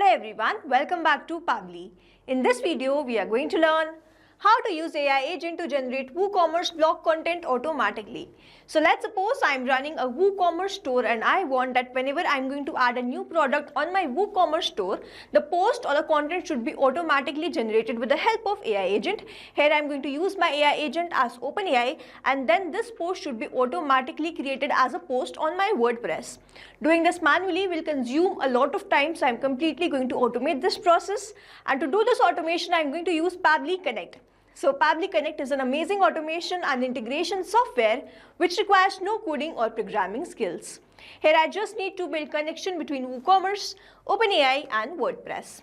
everyone, welcome back to Pably. In this video, we are going to learn how to use AI agent to generate WooCommerce blog content automatically. So let's suppose I'm running a WooCommerce store and I want that whenever I'm going to add a new product on my WooCommerce store, the post or the content should be automatically generated with the help of AI agent. Here I'm going to use my AI agent as OpenAI, and then this post should be automatically created as a post on my WordPress. Doing this manually will consume a lot of time, so I'm completely going to automate this process. And to do this automation, I'm going to use Pably Connect. So Pably Connect is an amazing automation and integration software which requires no coding or programming skills. Here I just need to build connection between WooCommerce, OpenAI and WordPress.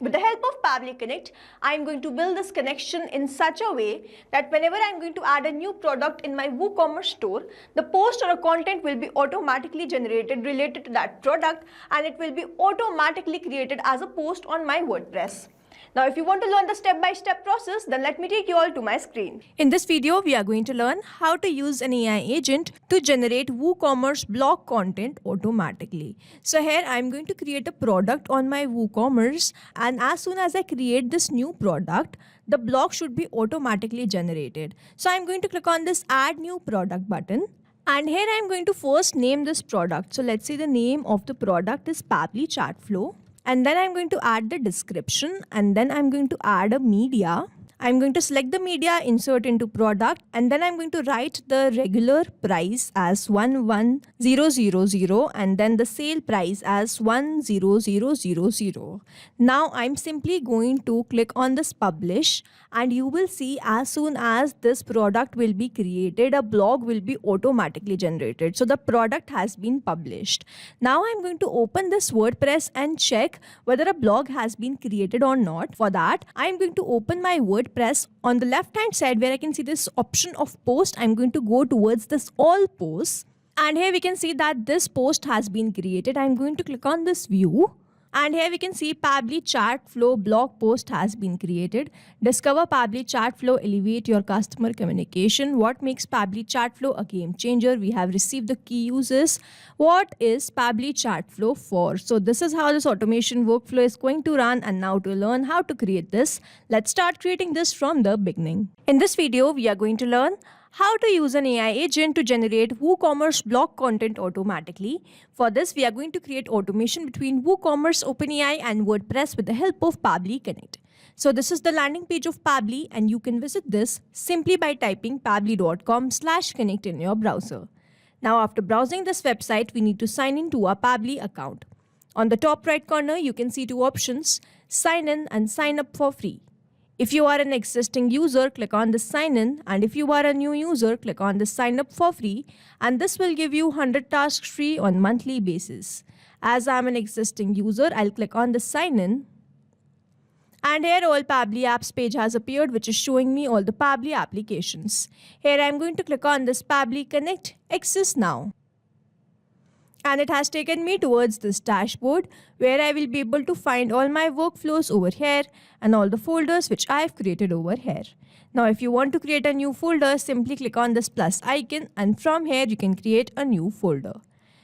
With the help of Pably Connect, I am going to build this connection in such a way that whenever I am going to add a new product in my WooCommerce store, the post or a content will be automatically generated related to that product, and it will be automatically created as a post on my WordPress. Now, if you want to learn the step-by-step process, then let me take you all to my screen. In this video, we are going to learn how to use an AI agent to generate WooCommerce blog content automatically. So here, I'm going to create a product on my WooCommerce, and as soon as I create this new product, the blog should be automatically generated. So I'm going to click on this Add New Product button. And here I'm going to first name this product. So let's say the name of the product is Pably Chatflow. And then I'm going to add the description, and then I'm going to add a media. I'm going to select the media, insert into product, and then I'm going to write the regular price as 11000 and then the sale price as 10000. Now I'm simply going to click on this publish, and you will see as soon as this product will be created, a blog will be automatically generated. So the product has been published. Now I'm going to open this WordPress and check whether a blog has been created or not. For that, I'm going to open my WordPress. On the left hand side where I can see this option of post, I'm going to go towards this all posts, and here we can see that this post has been created. I'm going to click on this view, and here we can see Pably Chatflow blog post has been created. Discover Pably Chatflow, elevate your customer communication. What makes Pably Chatflow a game changer? We have received the key uses. What is Pably Chatflow for? So this is how this automation workflow is going to run. And now to learn how to create this, let's start creating this from the beginning. In this video, we are going to learn how to use an AI agent to generate WooCommerce blog content automatically. For this, we are going to create automation between WooCommerce, OpenAI and WordPress with the help of Pably Connect. So this is the landing page of Pably, and you can visit this simply by typing pably.com/connect in your browser. Now, after browsing this website, we need to sign in to our Pably account. On the top right corner, you can see two options: sign in and sign up for free. If you are an existing user, click on the sign in, and if you are a new user, click on the sign up for free, and this will give you 100 tasks free on monthly basis. As I'm an existing user, I'll click on the sign in, and here all Pably apps page has appeared, which is showing me all the Pably applications. Here I'm going to click on this Pably Connect Access Now. And it has taken me towards this dashboard where I will be able to find all my workflows over here and all the folders which I have created over here. Now, if you want to create a new folder, simply click on this plus icon, and from here you can create a new folder.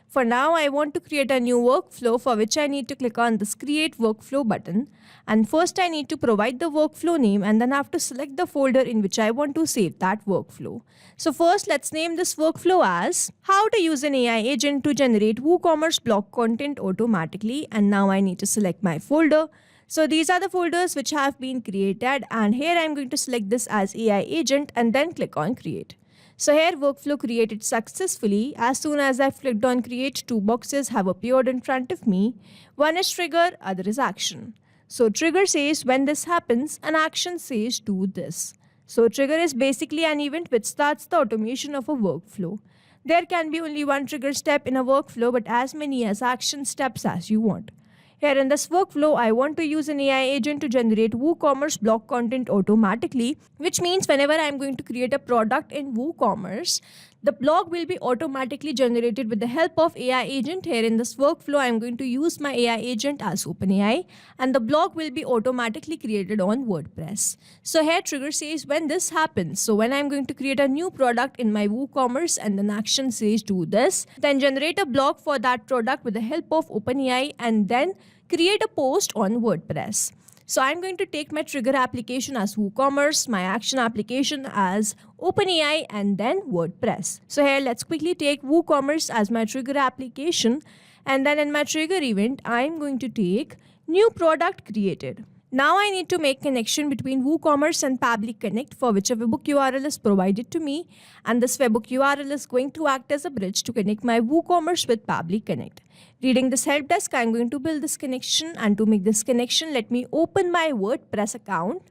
For now, I want to create a new workflow, for which I need to click on this create workflow button. And first I need to provide the workflow name, and then I have to select the folder in which I want to save that workflow. So first, let's name this workflow as how to use an AI agent to generate WooCommerce blog content automatically. And now I need to select my folder. So these are the folders which have been created, and here I'm going to select this as AI agent and then click on create. So here workflow created successfully. As soon as I clicked on create, two boxes have appeared in front of me. One is trigger, other is action. So trigger says when this happens, and action says do this. So trigger is basically an event which starts the automation of a workflow. There can be only one trigger step in a workflow, but as many as action steps as you want. Here in this workflow, I want to use an AI agent to generate WooCommerce blog content automatically, which means whenever I'm going to create a product in WooCommerce, the blog will be automatically generated with the help of AI agent. Here in this workflow, I'm going to use my AI agent as OpenAI, and the blog will be automatically created on WordPress. So here trigger says when this happens. So when I'm going to create a new product in my WooCommerce and then action says do this, then generate a blog for that product with the help of OpenAI, and then create a post on WordPress. So I'm going to take my trigger application as WooCommerce, my action application as OpenAI, and then WordPress. So here let's quickly take WooCommerce as my trigger application, and then in my trigger event, I'm going to take new product created. Now I need to make connection between WooCommerce and Pabbly Connect, for which a webhook URL is provided to me, and this webhook URL is going to act as a bridge to connect my WooCommerce with Pabbly Connect. Reading this help desk, I'm going to build this connection, and to make this connection, let me open my WordPress account.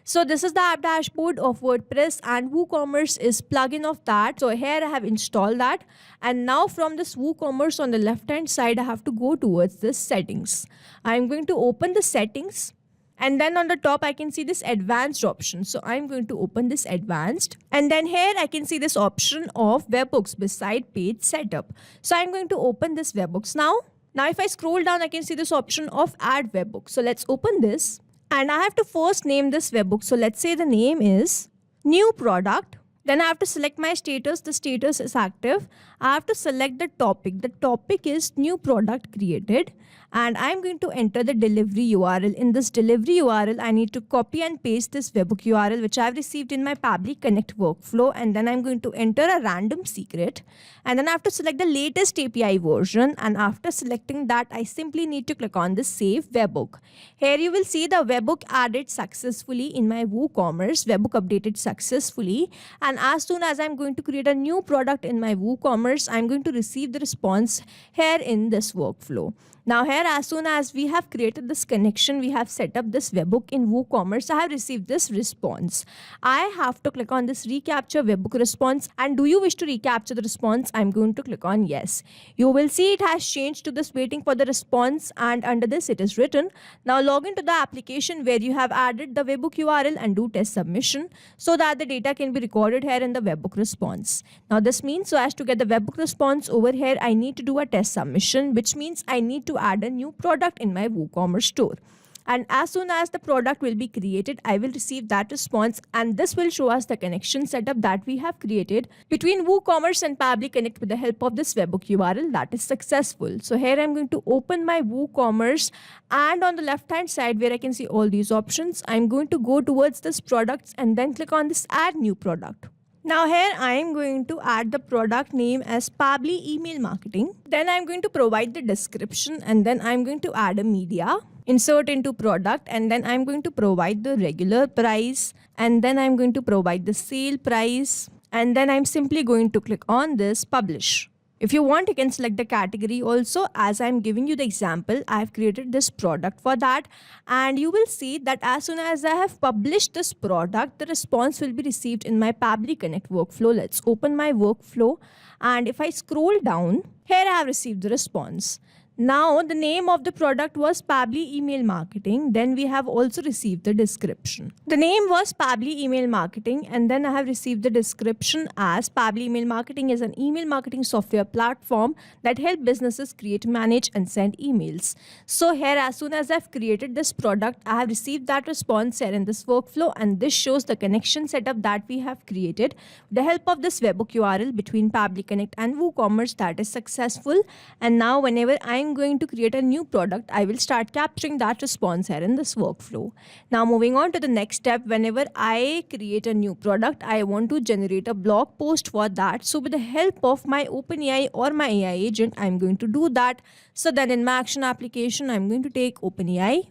So this is the app dashboard of WordPress, and WooCommerce is plugin of that. So here I have installed that, and now from this WooCommerce on the left hand side, I have to go towards this settings. I'm going to open the settings. And then on the top, I can see this advanced option. So I'm going to open this advanced. And then here I can see this option of webhooks beside page setup. So I'm going to open this webhooks now. Now if I scroll down, I can see this option of add webhook. So let's open this. And I have to first name this webhook. So let's say the name is new product. Then I have to select my status. The status is active. I have to select the topic. The topic is new product created. And I'm going to enter the delivery URL. In this delivery URL, I need to copy and paste this webhook URL, which I've received in my Pabbly Connect workflow. And then I'm going to enter a random secret. And then I have to select the latest API version. And after selecting that, I simply need to click on the Save Webhook. Here you will see the webhook added successfully in my WooCommerce. Webhook updated successfully. And as soon as I'm going to create a new product in my WooCommerce, I'm going to receive the response here in this workflow. Now here, as soon as we have created this connection, we have set up this webhook in WooCommerce, I have received this response. I have to click on this recapture webhook response. And do you wish to recapture the response? I'm going to click on yes. You will see it has changed to this waiting for the response, and under this it is written, now log into the application where you have added the webhook URL and do test submission so that the data can be recorded here in the webhook response. Now this means, so as to get the webhook response over here, I need to do a test submission, which means I need to add a new product in my WooCommerce store. And as soon as the product will be created, I will receive that response, and this will show us the connection setup that we have created between WooCommerce and Pabbly Connect with the help of this webhook URL that is successful. So here I'm going to open my WooCommerce, and on the left hand side where I can see all these options, I'm going to go towards this products and then click on this add new product. Now here I am going to add the product name as Pabbly Email Marketing. Then I'm going to provide the description, and then I'm going to add a media, insert into product, and then I'm going to provide the regular price, and then I'm going to provide the sale price, and then I'm simply going to click on this publish. If you want, you can select the category also. As I'm giving you the example, I've created this product for that, and you will see that as soon as I have published this product, the response will be received in my Pabbly Connect workflow. Let's open my workflow, and if I scroll down, here I have received the response. Now the name of the product was Pabbly Email Marketing. Then we have also received the description. The name was Pabbly Email Marketing, and then I have received the description as Pabbly Email Marketing is an email marketing software platform that helps businesses create, manage, and send emails. So here, as soon as I've created this product, I have received that response here in this workflow, and this shows the connection setup that we have created with the help of this webhook URL between Pabbly Connect and WooCommerce that is successful. And now whenever I'm going to create a new product, I will start capturing that response here in this workflow. Now moving on to the next step, whenever I create a new product, I want to generate a blog post for that. So with the help of my OpenAI or my AI agent, I'm going to do that. So then in my action application, I'm going to take OpenAI.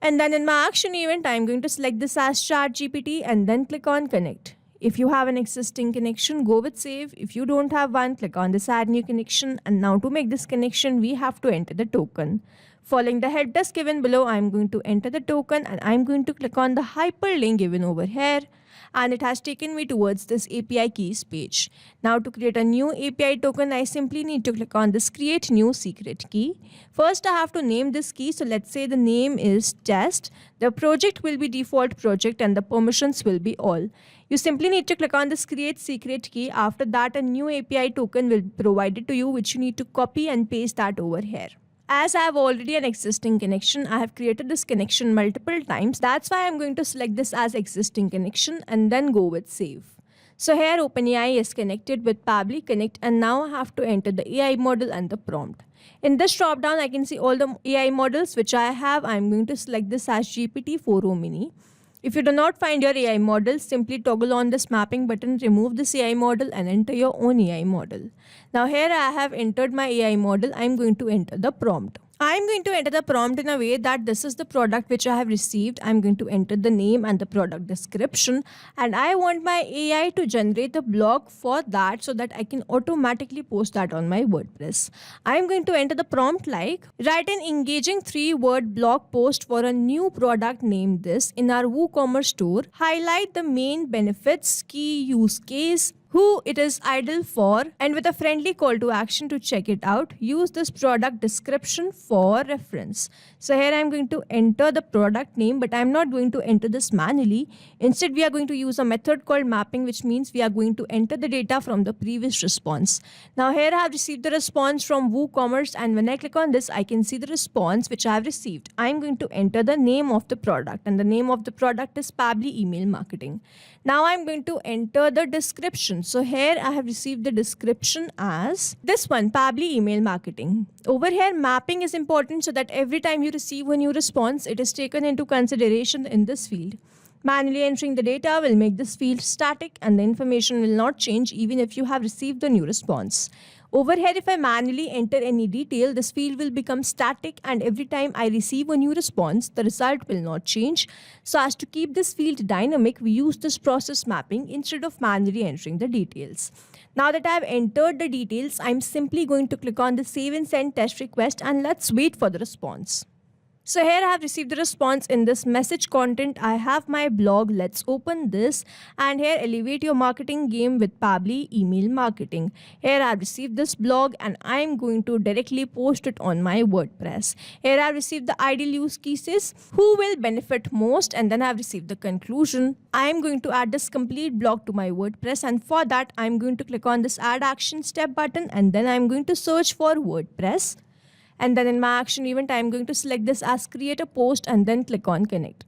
And then in my action event, I'm going to select this as ChatGPT and then click on connect. If you have an existing connection, go with save. If you don't have one, click on this add new connection. And now to make this connection, we have to enter the token. Following the help desk given below, I'm going to enter the token, and I'm going to click on the hyperlink given over here. And it has taken me towards this API keys page. Now to create a new API token, I simply need to click on this create new secret key. First, I have to name this key. So let's say the name is test. The project will be default project and the permissions will be all. You simply need to click on this create secret key. After that, a new API token will be provided to you, which you need to copy and paste that over here. As I have already an existing connection, I have created this connection multiple times. That's why I'm going to select this as existing connection and then go with save. So here OpenAI is connected with Pabbly Connect, and now I have to enter the AI model and the prompt. In this drop down, I can see all the AI models which I have. I'm going to select this as GPT-4o Mini. If you do not find your AI model, simply toggle on this mapping button, remove this AI model and enter your own AI model. Now here I have entered my AI model. I'm going to enter the prompt. I'm going to enter the prompt in a way that this is the product which I have received. I'm going to enter the name and the product description, and I want my AI to generate a blog for that so that I can automatically post that on my WordPress. I'm going to enter the prompt like, write an engaging 3-word blog post for a new product named this in our WooCommerce store. Highlight the main benefits, key use case, who it is ideal for, and with a friendly call to action to check it out. Use this product description for reference. So here I'm going to enter the product name, but I'm not going to enter this manually. Instead, we are going to use a method called mapping, which means we are going to enter the data from the previous response. Now here I have received the response from WooCommerce, and when I click on this, I can see the response which I have received. I'm going to enter the name of the product, and the name of the product is Pabbly Email Marketing. Now I'm going to enter the description. So here I have received the description as this one, Pabbly Email Marketing. Over here, mapping is important so that every time you receive a new response, it is taken into consideration in this field. Manually entering the data will make this field static, and the information will not change even if you have received the new response. Over here, if I manually enter any detail, this field will become static, and every time I receive a new response, the result will not change. So as to keep this field dynamic, we use this process mapping instead of manually entering the details. Now that I have entered the details, I'm simply going to click on the save and send test request, and let's wait for the response. So here I have received the response in this message content. I have my blog. Let's open this, and here elevate your marketing game with Pabbly Email Marketing. Here I have received this blog, and I am going to directly post it on my WordPress. Here I have received the ideal use cases, who will benefit most, and then I have received the conclusion. I am going to add this complete blog to my WordPress, and for that I am going to click on this add action step button, and then I am going to search for WordPress. And then in my action event, I'm going to select this as create a post and then click on connect.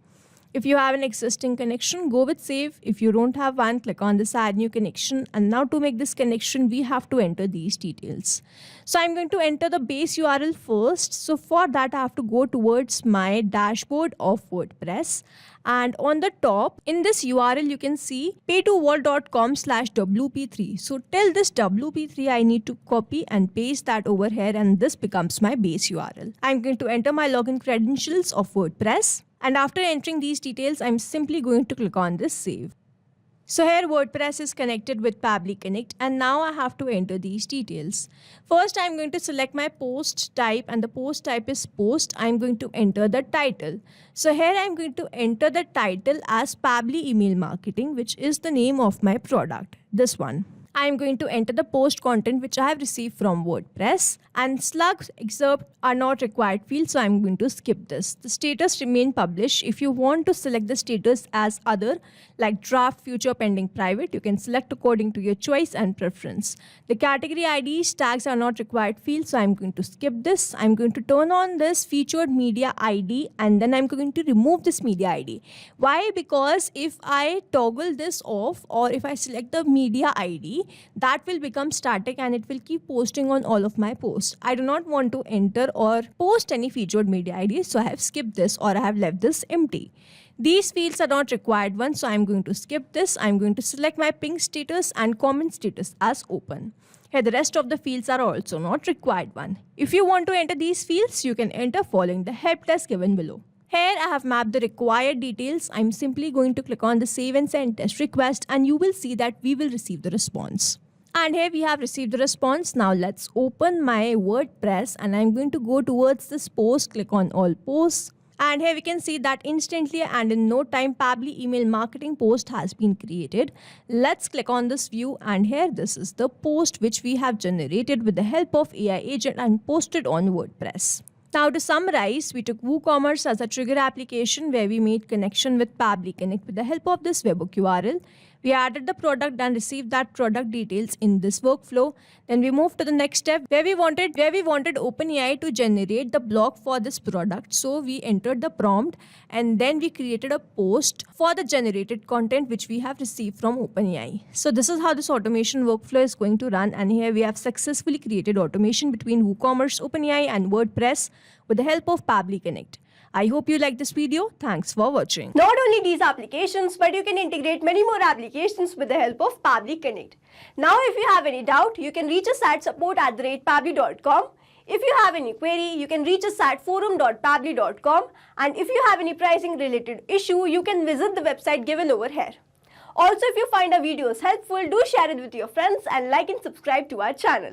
If you have an existing connection, go with save. If you don't have one, click on this add new connection. And now to make this connection, we have to enter these details. So I'm going to enter the base URL first. So for that, I have to go towards my dashboard of WordPress. And on the top, in this URL, you can see pay2wall.com/WP3. So till this WP3, I need to copy and paste that over here, and this becomes my base URL. I'm going to enter my login credentials of WordPress. And after entering these details, I'm simply going to click on this save. So here WordPress is connected with Pabbly Connect, and now I have to enter these details. First, I'm going to select my post type, and the post type is post. I'm going to enter the title. So here I'm going to enter the title as Pabbly Email Marketing, which is the name of my product, this one. I'm going to enter the post content which I have received from WordPress, and slug excerpt are not required fields, so I'm going to skip this. The status remain published. If you want to select the status as other, like draft, future, pending, private, you can select according to your choice and preference. The category IDs tags are not required fields, so I'm going to skip this. I'm going to turn on this featured media ID, and then I'm going to remove this media ID. Why? Because if I toggle this off, or if I select the media ID, that will become static and it will keep posting on all of my posts. I do not want to enter or post any featured media IDs, so I have skipped this, or I have left this empty. These fields are not required ones, so I'm going to skip this. I'm going to select my ping status and comment status as open. Here the rest of the fields are also not required one. If you want to enter these fields, you can enter following the help desk given below. Here I have mapped the required details. I'm simply going to click on the save and send test request, and you will see that we will receive the response. And here we have received the response. Now let's open my WordPress, and I'm going to go towards this post, click on all posts. And here we can see that instantly and in no time, Pabbly Email Marketing post has been created. Let's click on this view, and here this is the post which we have generated with the help of AI agent and posted on WordPress. Now to summarize, we took WooCommerce as a trigger application where we made connection with Pabbly Connect with the help of this webhook URL. We added the product and received that product details in this workflow. Then we moved to the next step where we wanted OpenAI to generate the blog for this product. So we entered the prompt and then we created a post for the generated content which we have received from OpenAI. So this is how this automation workflow is going to run, and here we have successfully created automation between WooCommerce, OpenAI and WordPress with the help of Pabbly Connect. I hope you like this video. Thanks for watching. Not only these applications, but you can integrate many more applications with the help of Pabbly Connect. Now, if you have any doubt, you can reach us at support@pabbly.com. If you have any query, you can reach us at forum.pabbly.com. And if you have any pricing related issue, you can visit the website given over here. Also, if you find our videos helpful, do share it with your friends and like and subscribe to our channel.